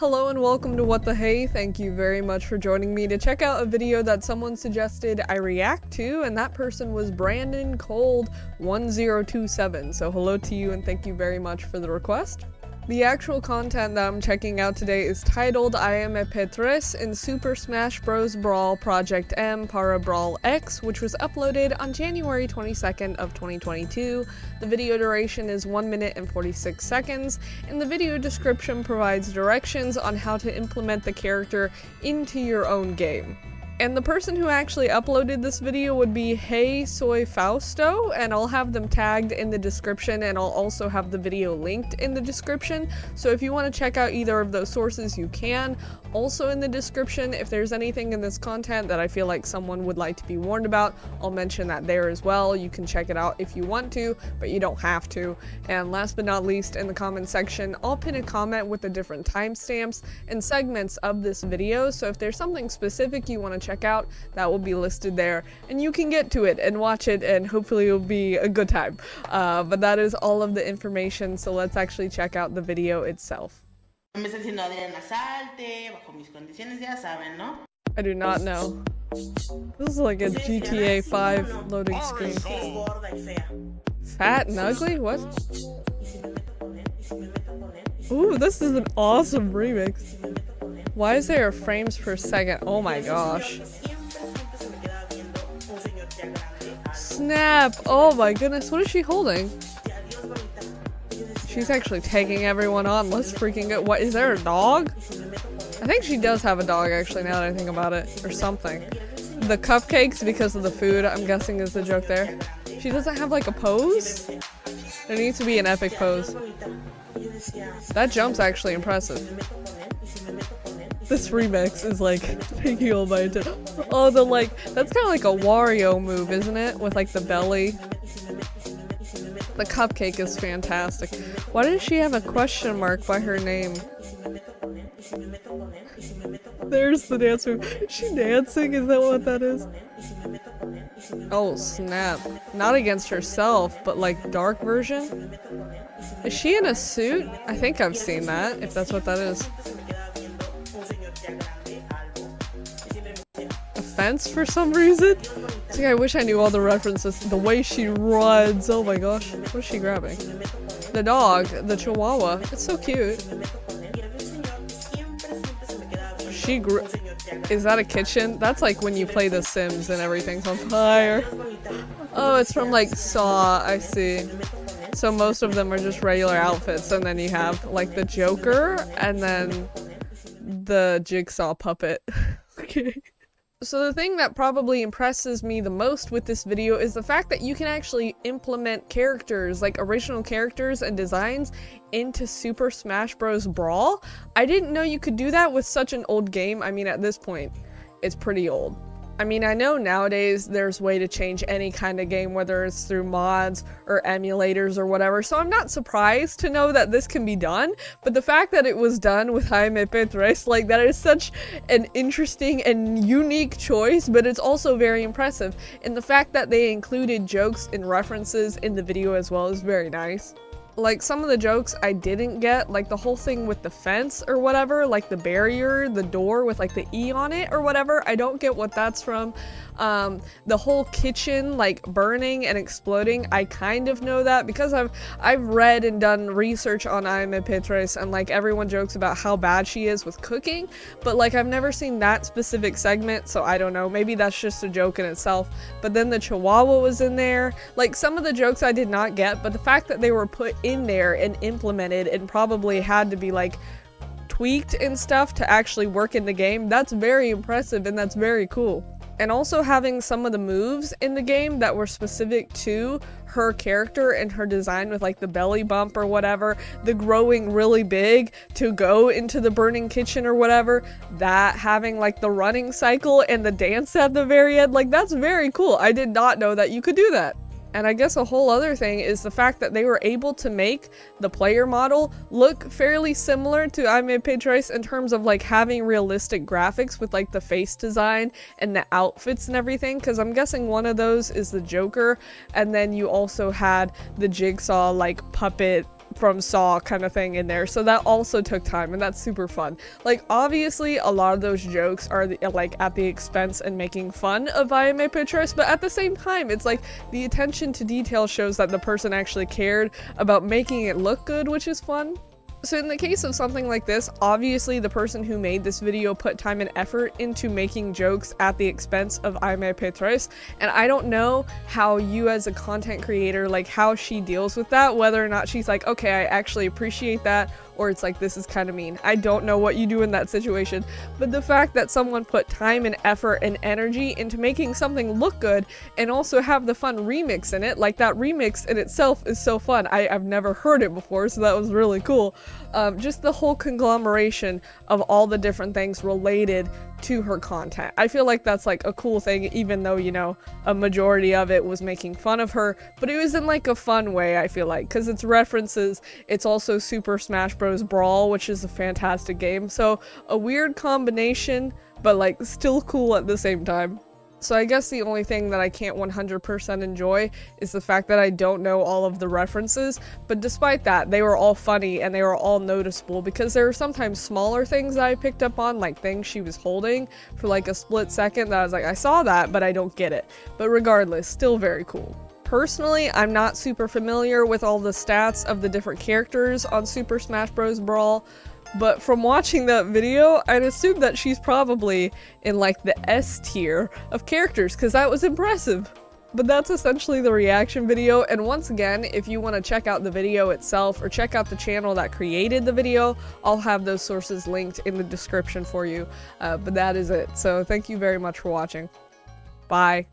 Hello and welcome to What the Hey. Thank you very much for joining me to check out a video that someone suggested I react to, and that person was Brandon Cold 1027. So hello to you and thank you very much for the request. The actual content that I'm checking out today is titled Aimep3 in Super Smash Bros. Brawl ProjectM para BrawlEx, which was uploaded on January 22nd of 2022. The video duration is 1 minute and 46 seconds, and the video description provides directions on how to implement the character into your own game. And the person who actually uploaded this video would be HeySoyFausto, and I'll have them tagged in the description, and I'll also have the video linked in the description. So if you want to check out either of those sources, you can. Also in the description, if there's anything in this content that I feel like someone would like to be warned about, I'll mention that there as well. You can check it out if you want to, but you don't have to. And last but not least, in the comment section, I'll pin a comment with the different timestamps and segments of this video. So if there's something specific you want to check out, that will be listed there, and you can get to it and watch it, and hopefully it'll be a good time. But that is all of the information, so let's actually check out the video itself. I do not know. This is like a GTA 5 loading screen. Fat and ugly? What? Ooh, this is an awesome remix. Why is there frames per second? Oh my gosh. Snap! Oh my goodness, what is she holding? She's actually taking everyone on. Let's freaking go. What, is there a dog? I think she does have a dog actually, now that I think about it. Or something. The cupcakes, because of the food, I'm guessing is the joke there. She doesn't have like a pose? There needs to be an epic pose. That jump's actually impressive. This remix is like taking all my attention. Oh, that's kind of like a Wario move, isn't it? With like the belly. The cupcake is fantastic. Why does she have a question mark by her name? There's the dance move. Is she dancing? Is that what that is? Oh snap. Not against herself, but like dark version? Is she in a suit? I think I've seen that, if that's what that is. A fence for some reason? See, I wish I knew all the references. The way she runs, oh my gosh. What is she grabbing? The dog, the chihuahua. It's so cute. Is that a kitchen? That's like when you play The Sims and everything's on fire. Oh, it's from like Saw, I see. So most of them are just regular outfits, and then you have like the Joker and then the Jigsaw puppet. Okay. So the thing that probably impresses me the most with this video is the fact that you can actually implement characters, like original characters and designs, into Super Smash Bros. Brawl. I didn't know you could do that with such an old game. I mean, at this point, it's pretty old. I mean, I know nowadays there's a way to change any kind of game, whether it's through mods or emulators or whatever, so I'm not surprised to know that this can be done, but the fact that it was done with Aimep3, like, that is such an interesting and unique choice, but it's also very impressive, and the fact that they included jokes and references in the video as well is very nice. Like, some of the jokes I didn't get, like the whole thing with the fence or whatever, like the barrier, the door with like the E on it or whatever, I don't get what that's from. The whole kitchen like burning and exploding, I kind of know that because I've read and done research on Aimep3, and like everyone jokes about how bad she is with cooking, but like I've never seen that specific segment, so I don't know, maybe that's just a joke in itself. But then the chihuahua was in there. Like, some of the jokes I did not get, but the fact that they were put in there and implemented and probably had to be like tweaked and stuff to actually work in the game, that's very impressive and that's very cool. And also having some of the moves in the game that were specific to her character and her design, with like the belly bump or whatever, the growing really big to go into the burning kitchen or whatever, that having like the running cycle and the dance at the very end, like that's very cool. I did not know that you could do that. And I guess a whole other thing is the fact that they were able to make the player model look fairly similar to Aimep3 in terms of like having realistic graphics with like the face design and the outfits and everything, because I'm guessing one of those is the Joker, and then you also had the Jigsaw like puppet from Saw kind of thing in there, so that also took time, and that's super fun. Like, obviously a lot of those jokes are like at the expense and making fun of Aimep3, but at the same time it's like the attention to detail shows that the person actually cared about making it look good, which is fun. So in the case of something like this, obviously the person who made this video put time and effort into making jokes at the expense of Aimep3, and I don't know how you as a content creator, like how she deals with that, whether or not she's like, okay, I actually appreciate that, or it's like, this is kind of mean. I don't know what you do in that situation, but the fact that someone put time and effort and energy into making something look good and also have the fun remix in it, like that remix in itself is so fun. I've never heard it before, so that was really cool. Just the whole conglomeration of all the different things related to her content. I feel like that's like a cool thing, even though, you know, a majority of it was making fun of her, but it was in like a fun way, I feel like, because it's references. It's also Super Smash Bros. Brawl, which is a fantastic game, so a weird combination, but like still cool at the same time. So I guess the only thing that I can't 100% enjoy is the fact that I don't know all of the references, but despite that, they were all funny and they were all noticeable, because there were sometimes smaller things that I picked up on, like things she was holding for like a split second that I was like, I saw that, but I don't get it. But regardless, still very cool. Personally, I'm not super familiar with all the stats of the different characters on Super Smash Bros. Brawl, but from watching that video, I'd assume that she's probably in like the S tier of characters, because that was impressive. But that's essentially the reaction video, and once again, if you want to check out the video itself or check out the channel that created the video, I'll have those sources linked in the description for you. But that is it, so thank you very much for watching. Bye.